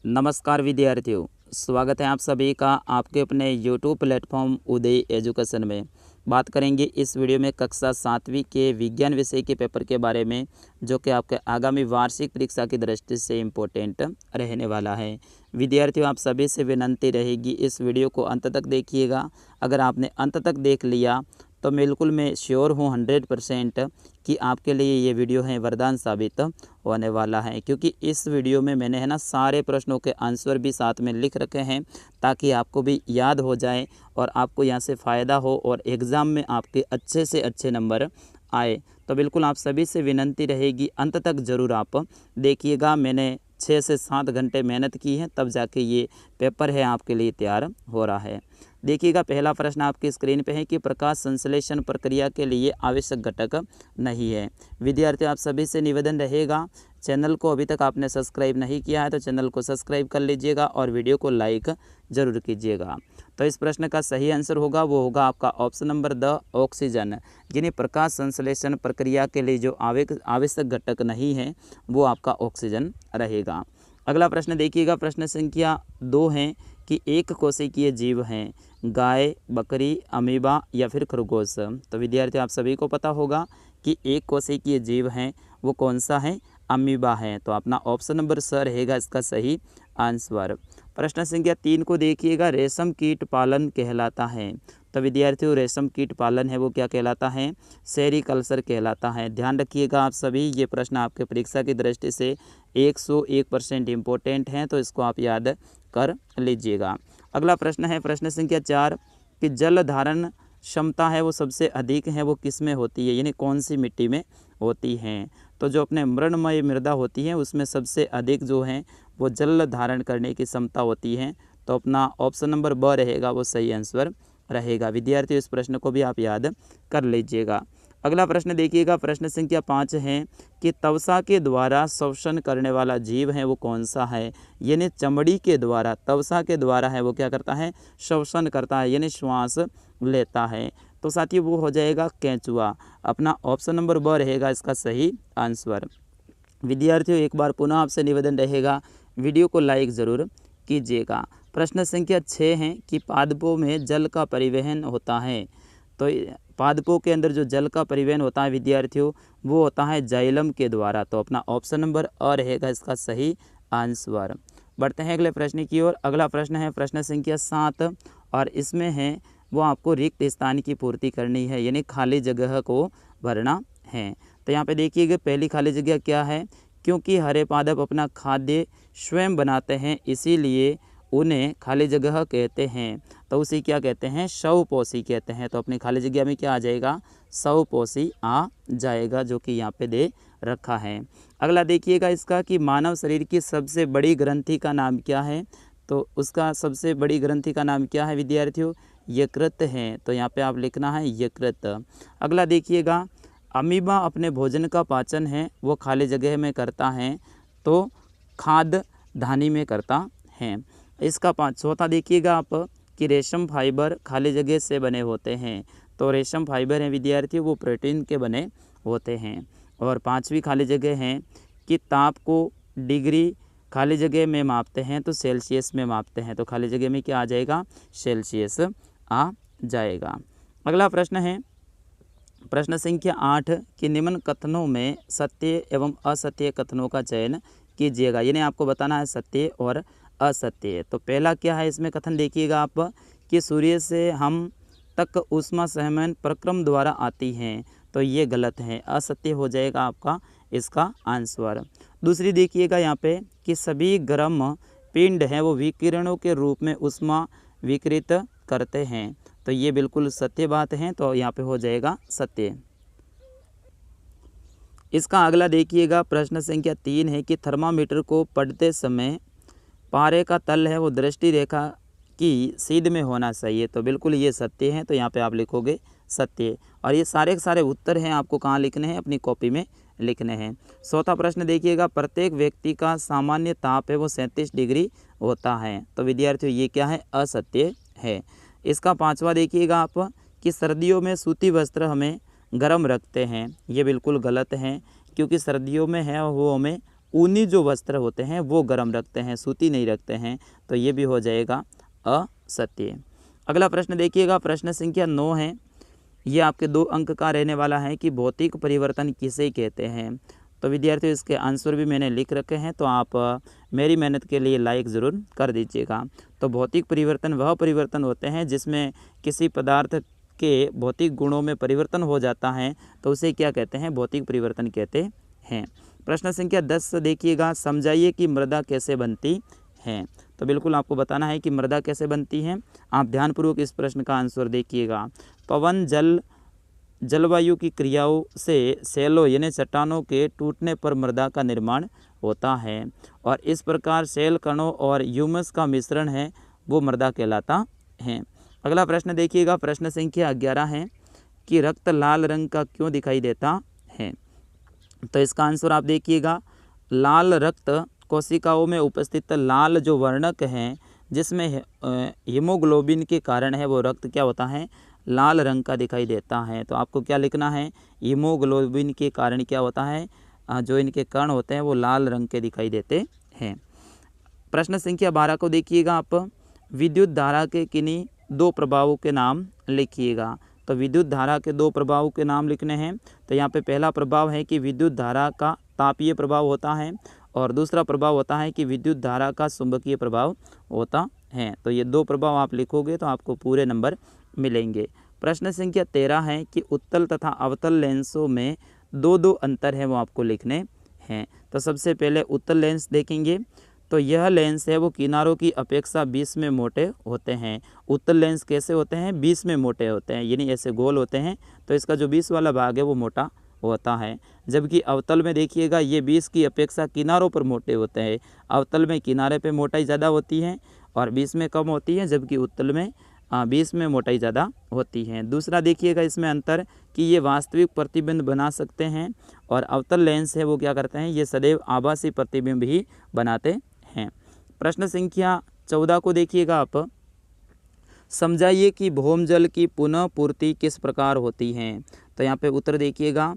नमस्कार विद्यार्थियों, स्वागत है आप सभी का आपके अपने YouTube प्लेटफॉर्म उदय एजुकेशन में। बात करेंगे इस वीडियो में कक्षा 7वीं के विज्ञान विषय के पेपर के बारे में, जो कि आपके आगामी वार्षिक परीक्षा की दृष्टि से इम्पोर्टेंट रहने वाला है। विद्यार्थियों, आप सभी से विनंती रहेगी इस वीडियो को अंत तक देखिएगा। अगर आपने अंत तक देख लिया तो बिल्कुल मैं श्योर हूँ 100% कि आपके लिए ये वीडियो है वरदान साबित होने वाला है, क्योंकि इस वीडियो में मैंने सारे प्रश्नों के आंसर भी साथ में लिख रखे हैं ताकि आपको भी याद हो जाए और आपको यहाँ से फ़ायदा हो और एग्ज़ाम में आपके अच्छे से अच्छे नंबर आए। तो बिल्कुल आप सभी से विनंती रहेगी अंत तक ज़रूर आप देखिएगा। मैंने 6 से 7 घंटे मेहनत की है, तब जाके ये पेपर है आपके लिए तैयार हो रहा है। देखिएगा, पहला प्रश्न आपकी स्क्रीन पे है कि प्रकाश संश्लेषण प्रक्रिया के लिए आवश्यक घटक नहीं है। विद्यार्थियों, आप सभी से निवेदन रहेगा, चैनल को अभी तक आपने सब्सक्राइब नहीं किया है तो चैनल को सब्सक्राइब कर लीजिएगा और वीडियो को लाइक ज़रूर कीजिएगा। तो इस प्रश्न का सही आंसर होगा वो होगा आपका ऑप्शन नंबर द ऑक्सीजन। यानी प्रकाश संश्लेषण प्रक्रिया के लिए जो आवश्यक घटक नहीं है वो आपका ऑक्सीजन रहेगा। अगला प्रश्न देखिएगा, प्रश्न संख्या 2 है कि एक कोशिकीय जीव हैं, गाय, बकरी, अमीबा या फिर खरगोश। तो विद्यार्थी आप सभी को पता होगा कि एक कोशिकीय जीव हैं, वो कौन सा है? अमीबा है। तो अपना ऑप्शन नंबर स रहेगा इसका सही आंसर। प्रश्न संख्या 3 को देखिएगा, रेशम कीट पालन कहलाता है। तो विद्यार्थियों, रेशम कीट पालन है वो क्या कहलाता है? सेरीकल्चर कहलाता है। ध्यान रखिएगा आप सभी, ये प्रश्न आपके परीक्षा की दृष्टि से 101% इम्पोर्टेंट हैं, तो इसको आप याद कर लीजिएगा। अगला प्रश्न है प्रश्न संख्या 4 कि जल धारण क्षमता है वो सबसे अधिक है वो किस में होती है, यानी कौन सी मिट्टी में होती हैं। तो जो अपने मृणमय मृदा होती है उसमें सबसे अधिक जो है वो जल धारण करने की क्षमता होती है। तो अपना ऑप्शन नंबर ब रहेगा वो सही आंसर रहेगा। विद्यार्थियों, इस प्रश्न को भी आप याद कर लीजिएगा। अगला प्रश्न देखिएगा, प्रश्न संख्या 5 है कि तवसा के द्वारा श्वसन करने वाला जीव है वो कौन सा है। यानी चमड़ी के द्वारा, तवसा के द्वारा है वो क्या करता है? श्वसन करता है, यानी श्वास लेता है। तो साथियों वो हो जाएगा केंचुआ। अपना ऑप्शन नंबर ब रहेगा इसका सही आंसर। विद्यार्थियों, एक बार पुनः आपसे निवेदन रहेगा, वीडियो को लाइक ज़रूर कीजिएगा। प्रश्न संख्या 6 है कि पादपों में जल का परिवहन होता है। तो पादपों के अंदर जो जल का परिवहन होता है विद्यार्थियों वो होता है जाइलम के द्वारा। तो अपना ऑप्शन नंबर अ रहेगा इसका सही आंसर। बढ़ते हैं अगले प्रश्न की ओर। अगला प्रश्न है प्रश्न संख्या 7 और इसमें है वो आपको रिक्त स्थान की पूर्ति करनी है, यानी खाली जगह को भरना है। तो यहाँ पे देखिएगा, पहली खाली जगह क्या है? क्योंकि हरे पादप अपना खाद्य स्वयं बनाते हैं इसीलिए उन्हें खाली जगह कहते हैं। तो उसे क्या कहते हैं? स्वपोषी कहते हैं। तो अपनी खाली जगह में क्या आ जाएगा? स्वपोषी आ जाएगा, जो कि यहाँ पे दे रखा है। अगला देखिएगा इसका कि मानव शरीर की सबसे बड़ी ग्रंथि का नाम क्या है। तो उसका सबसे बड़ी ग्रंथि का नाम क्या है विद्यार्थियों? यकृत है। तो यहाँ पे आप लिखना है यकृत। अगला देखिएगा, अमीबा अपने भोजन का पाचन है वो खाली जगह में करता है, तो खाद्य धानी में करता है। इसका चौथा देखिएगा आप कि रेशम फाइबर खाली जगह से बने होते हैं। तो रेशम फाइबर हैं विद्यार्थी वो प्रोटीन के बने होते हैं। और 5वीं खाली जगह है कि ताप को डिग्री खाली जगह में मापते हैं, तो सेल्सियस में मापते हैं। तो खाली जगह में क्या आ जाएगा? सेल्सियस आ जाएगा। अगला प्रश्न है प्रश्न संख्या 8 कि निम्न कथनों में सत्य एवं असत्य कथनों का चयन कीजिएगा। यानी आपको बताना है सत्य और असत्य। तो पहला क्या है इसमें कथन देखिएगा आप कि सूर्य से हम तक ऊष्मा सहमन प्रक्रम द्वारा आती हैं। तो ये गलत है, असत्य हो जाएगा आपका इसका आंसर। दूसरी देखिएगा यहाँ पे कि सभी गर्म पिंड हैं वो विकिरणों के रूप में ऊष्मा विकिरित करते हैं। तो ये बिल्कुल सत्य बात है, तो यहाँ पे हो जाएगा सत्य। इसका अगला देखिएगा प्रश्न संख्या 3 है कि थर्मामीटर को पढ़ते समय पारे का तल है वो दृष्टि रेखा की सीध में होना चाहिए। तो बिल्कुल ये सत्य है, तो यहाँ पे आप लिखोगे सत्य। और ये सारे के सारे उत्तर हैं आपको कहाँ लिखने हैं? अपनी कॉपी में लिखने हैं। चौथा प्रश्न देखिएगा, प्रत्येक व्यक्ति का सामान्य ताप है वो 37 डिग्री होता है। तो विद्यार्थियों ये क्या है? असत्य है। इसका 5वां देखिएगा आप कि सर्दियों में सूती वस्त्र हमें गर्म रखते हैं। ये बिल्कुल गलत है, क्योंकि सर्दियों में है वो हमें ऊनी जो वस्त्र होते हैं वो गर्म रखते हैं, सूती नहीं रखते हैं, तो ये भी हो जाएगा असत्य। अगला प्रश्न देखिएगा, प्रश्न संख्या 9 है, ये आपके 2 अंक का रहने वाला है कि भौतिक परिवर्तन किसे कहते हैं। तो विद्यार्थियों इसके आंसर भी मैंने लिख रखे हैं, तो आप मेरी मेहनत के लिए लाइक ज़रूर कर दीजिएगा। तो भौतिक परिवर्तन वह परिवर्तन होते हैं जिसमें किसी पदार्थ के भौतिक गुणों में परिवर्तन हो जाता है, तो उसे क्या कहते हैं, भौतिक परिवर्तन कहते हैं। प्रश्न संख्या 10 देखिएगा, समझाइए कि मृदा कैसे बनती है। तो बिल्कुल आपको बताना है कि मृदा कैसे बनती है। आप ध्यानपूर्वक इस प्रश्न का आंसर देखिएगा। पवन, जल, जलवायु की क्रियाओं से सेलों यानी चट्टानों के टूटने पर मृदा का निर्माण होता है, और इस प्रकार सेल कणों और ह्यूमस का मिश्रण है वो मृदा कहलाता है। अगला प्रश्न देखिएगा, प्रश्न संख्या 11 है कि रक्त लाल रंग का क्यों दिखाई देता है। तो इसका आंसर आप देखिएगा, लाल रक्त कोशिकाओं में उपस्थित लाल जो वर्णक हैं जिसमें हीमोग्लोबिन के कारण है वो रक्त क्या होता है, लाल रंग का दिखाई देता है। तो आपको क्या लिखना है, हीमोग्लोबिन के कारण क्या होता है, जो इनके कण होते हैं वो लाल रंग के दिखाई देते हैं। प्रश्न संख्या 12 को देखिएगा आप, विद्युत धारा के किन्हीं 2 प्रभावों के नाम लिखिएगा। तो विद्युत धारा के 2 प्रभावों के नाम लिखने हैं। तो यहाँ पे पहला प्रभाव है कि विद्युत धारा का तापीय प्रभाव होता है, और दूसरा प्रभाव होता है कि विद्युत धारा का चुंबकीय प्रभाव होता है। तो ये 2 प्रभाव आप लिखोगे तो आपको पूरे नंबर मिलेंगे। प्रश्न संख्या 13 है कि उत्तल तथा अवतल लेंसों में 2 अंतर है वो आपको लिखने हैं। तो सबसे पहले उत्तल लेंस देखेंगे, तो यह लेंस है वो किनारों की अपेक्षा 20 में मोटे होते हैं। उत्तल लेंस कैसे होते हैं, 20 में मोटे होते हैं, यानी ऐसे गोल होते हैं, तो इसका जो 20 वाला भाग है वो मोटा होता है। जबकि अवतल में देखिएगा ये 20 की अपेक्षा किनारों पर मोटे होते हैं। अवतल में किनारे पे मोटाई ज़्यादा होती है और 20 में कम होती है, जबकि उत्तल में 20 में मोटाई ज़्यादा होती है। दूसरा देखिएगा इसमें अंतर कि ये वास्तविक प्रतिबिंब बना सकते हैं, और अवतल लेंस है वो क्या करते हैं, ये सदैव आभासी प्रतिबिंब ही बनाते हैं। प्रश्न संख्या 14 को देखिएगा आप, समझाइए कि भौमजल की पुनः पूर्ति किस प्रकार होती है। तो यहाँ पे उत्तर देखिएगा,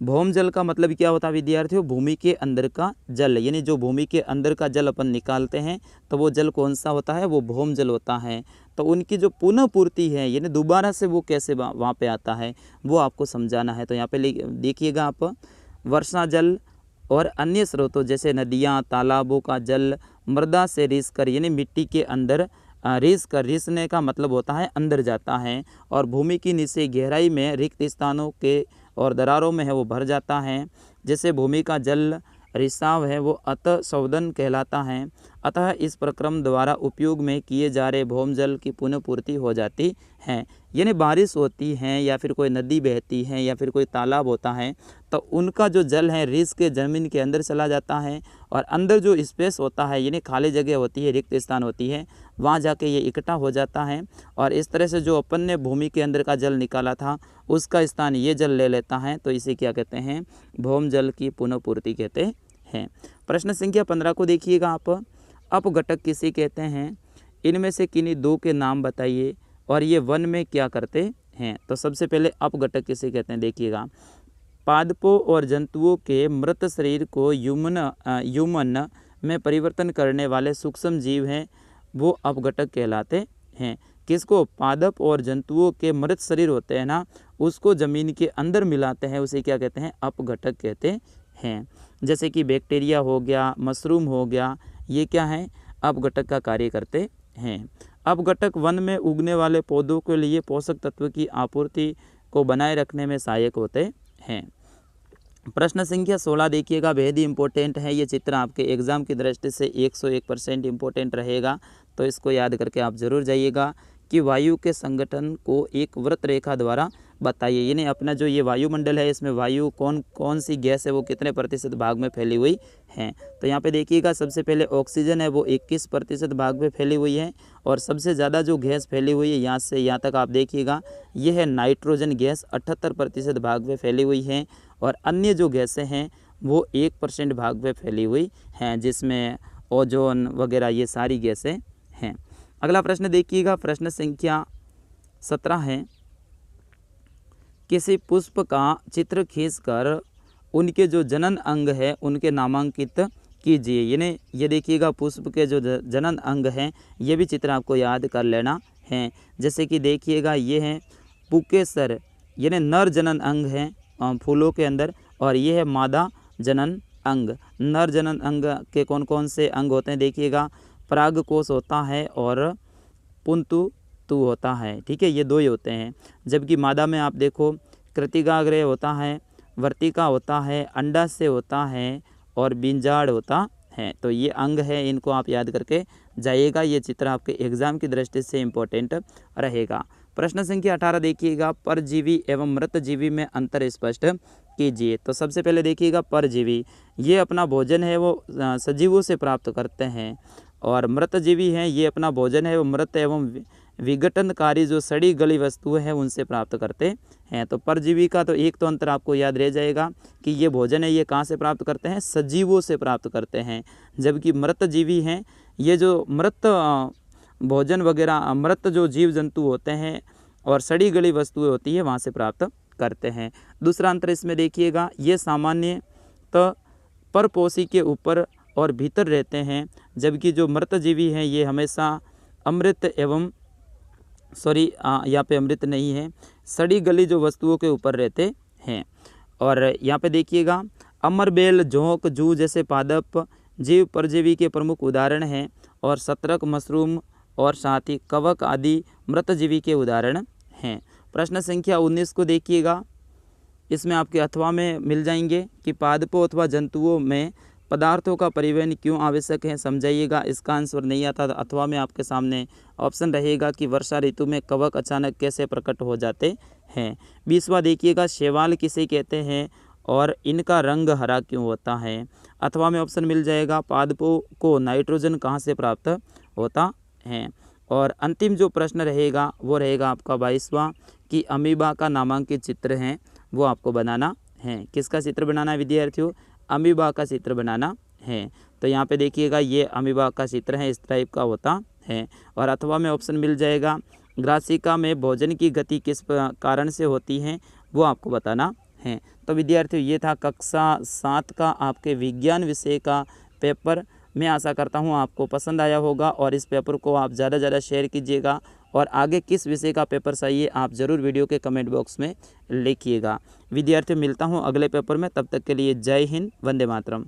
भौमजल का मतलब क्या होता है विद्यार्थियों, भूमि के अंदर का जल, यानी जो भूमि के अंदर का जल अपन निकालते हैं तो वो जल कौन सा होता है, वो भौमजल होता है। तो उनकी जो पुनः पूर्ति है यानी दोबारा से वो कैसे वहाँ पे आता है वो आपको समझाना है। तो यहाँ पे देखिएगा आप, वर्षा जल और अन्य स्रोतों जैसे नदियाँ, तालाबों का जल मृदा से रिस कर यानी मिट्टी के अंदर रिसने का मतलब होता है अंदर जाता है, और भूमि की नीचे गहराई में रिक्त स्थानों के और दरारों में है वो भर जाता है। जैसे भूमि का जल रिसाव है वो अतःशोधन कहलाता है। अतः इस प्रक्रम द्वारा उपयोग में किए जा रहे भौमजल की पुनः पूर्ति हो जाती है। यानी बारिश होती है या फिर कोई नदी बहती है या फिर कोई तालाब होता है, तो उनका जो जल है रिस के ज़मीन के अंदर चला जाता है, और अंदर जो स्पेस होता है यानी खाली जगह होती है, रिक्त स्थान होती है, वहाँ जाके ये इकट्ठा हो जाता है, और इस तरह से जो अपन ने भूमि के अंदर का जल निकाला था उसका स्थान ये जल ले लेता है। तो इसे क्या कहते हैं, भौमजल की पुनः पूर्ति कहते हैं। प्रश्न संख्या 15 को देखिएगा आप, अपघटक किसे कहते हैं, इनमें से किन्हीं 2 के नाम बताइए, और ये वन में क्या करते हैं। तो सबसे पहले अपघटक किसे कहते हैं देखिएगा, पादपों और जंतुओं के मृत शरीर को ह्यूमन में परिवर्तन करने वाले सूक्ष्म जीव हैं वो अपघटक कहलाते हैं। किसको, पादप और जंतुओं के मृत शरीर होते हैं ना, उसको ज़मीन के अंदर मिलाते हैं, उसे क्या कहते हैं, अपघटक कहते हैं। जैसे कि बैक्टीरिया हो गया, मशरूम हो गया, ये क्या है, अपघटक का कार्य करते हैं। अपघटक वन में उगने वाले पौधों के लिए पोषक तत्व की आपूर्ति को बनाए रखने में सहायक होते हैं। प्रश्न संख्या 16 देखिएगा, बेहद ही इम्पोर्टेंट है ये चित्र, आपके एग्ज़ाम की दृष्टि से 101% इम्पोर्टेंट रहेगा, तो इसको याद करके आप ज़रूर जाइएगा कि वायु के संगठन को एक वृत्त रेखा द्वारा बताइए। यानी अपना जो ये वायुमंडल है इसमें वायु कौन कौन सी गैस है वो कितने प्रतिशत भाग में फैली हुई है। तो यहाँ पे देखिएगा, सबसे पहले ऑक्सीजन है वो 21% भाग में फैली हुई है, और सबसे ज़्यादा जो गैस फैली हुई है यहाँ से यहाँ तक आप देखिएगा ये है नाइट्रोजन गैस, 78% भाग में फैली हुई है, और अन्य जो गैसें हैं वो 1% भाग में फैली हुई हैं, जिसमें ओजोन वगैरह ये सारी गैसें हैं। अगला प्रश्न देखिएगा, प्रश्न संख्या 17 है, किसी पुष्प का चित्र खींचकर उनके जो जनन अंग है उनके नामांकित कीजिए। यानी ये देखिएगा पुष्प के जो जनन अंग हैं ये भी चित्र आपको याद कर लेना है। जैसे कि देखिएगा ये हैं पुकेसर, यानी नर जनन अंग हैं फूलों के अंदर, और ये है मादा जनन अंग। नर जनन अंग के कौन कौन से अंग होते हैं देखिएगा, परागकोश होता है और पुंतु होता है, ठीक है, ये दो ही होते हैं। जबकि मादा में आप देखो कृतिकाग्रह होता है, वर्तिका होता है, अंडाशय होता है और बीजांड होता है। तो ये अंग है, इनको आप याद करके जाइएगा। ये चित्र आपके एग्जाम की दृष्टि से इम्पोर्टेंट रहेगा। प्रश्न संख्या 18 देखिएगा, परजीवी एवं मृतजीवी में अंतर स्पष्ट कीजिए। तो सबसे पहले देखिएगा परजीवी, ये अपना भोजन है वो सजीवों से प्राप्त करते हैं, और मृतजीवी हैं ये अपना भोजन है वो मृत एवं विघटनकारी जो सड़ी गली वस्तुएं हैं उनसे प्राप्त करते हैं। तो परजीवी का तो एक तो अंतर आपको याद रह जाएगा कि ये भोजन है ये कहाँ से प्राप्त करते हैं, सजीवों से प्राप्त करते हैं। जबकि मृतजीवी हैं ये जो मृत भोजन वगैरह, मृत जो जीव जंतु होते हैं और सड़ी गली वस्तुएं होती है वहाँ से प्राप्त करते हैं। दूसरा अंतर इसमें देखिएगा, ये सामान्यतः परपोषी के ऊपर और भीतर रहते हैं, जबकि जो मृतजीवी हैं ये हमेशा अमृत एवं यहाँ पे अमृत नहीं है, सड़ी गली जो वस्तुओं के ऊपर रहते हैं। और यहाँ पे देखिएगा अमरबेल, जोंक, जू जैसे पादप जीव परजीवी के प्रमुख उदाहरण हैं, और शतरक, मशरूम और साथ ही कवक आदि मृतजीवी के उदाहरण हैं। प्रश्न संख्या 19 को देखिएगा, इसमें आपके अथवा में मिल जाएंगे कि पादपों अथवा जंतुओं में पदार्थों का परिवहन क्यों आवश्यक है, समझाइएगा। इसका आंसर नहीं आता तो अथवा में आपके सामने ऑप्शन रहेगा कि वर्षा ऋतु में कवक अचानक कैसे प्रकट हो जाते हैं। 20वां देखिएगा, शैवाल किसे कहते हैं और इनका रंग हरा क्यों होता है। अथवा में ऑप्शन मिल जाएगा, पादपों को नाइट्रोजन कहाँ से प्राप्त होता है। और अंतिम जो प्रश्न रहेगा वो रहेगा आपका 22वां कि अमीबा का नामांकित चित्र है वो आपको बनाना है। किसका चित्र बनाना है विद्यार्थियों, अमीबा का चित्र बनाना है। तो यहाँ पे देखिएगा ये अमीबा का चित्र है, इस टाइप का होता है। और अथवा में ऑप्शन मिल जाएगा, ग्रासिका में भोजन की गति किस कारण से होती है वो आपको बताना है। तो विद्यार्थियों ये था कक्षा 7 का आपके विज्ञान विषय का पेपर। मैं आशा करता हूँ आपको पसंद आया होगा, और इस पेपर को आप ज़्यादा से ज़्यादा शेयर कीजिएगा, और आगे किस विषय का पेपर चाहिए आप ज़रूर वीडियो के कमेंट बॉक्स में लिखिएगा। विद्यार्थियों मिलता हूँ अगले पेपर में, तब तक के लिए जय हिंद, वंदे मातरम।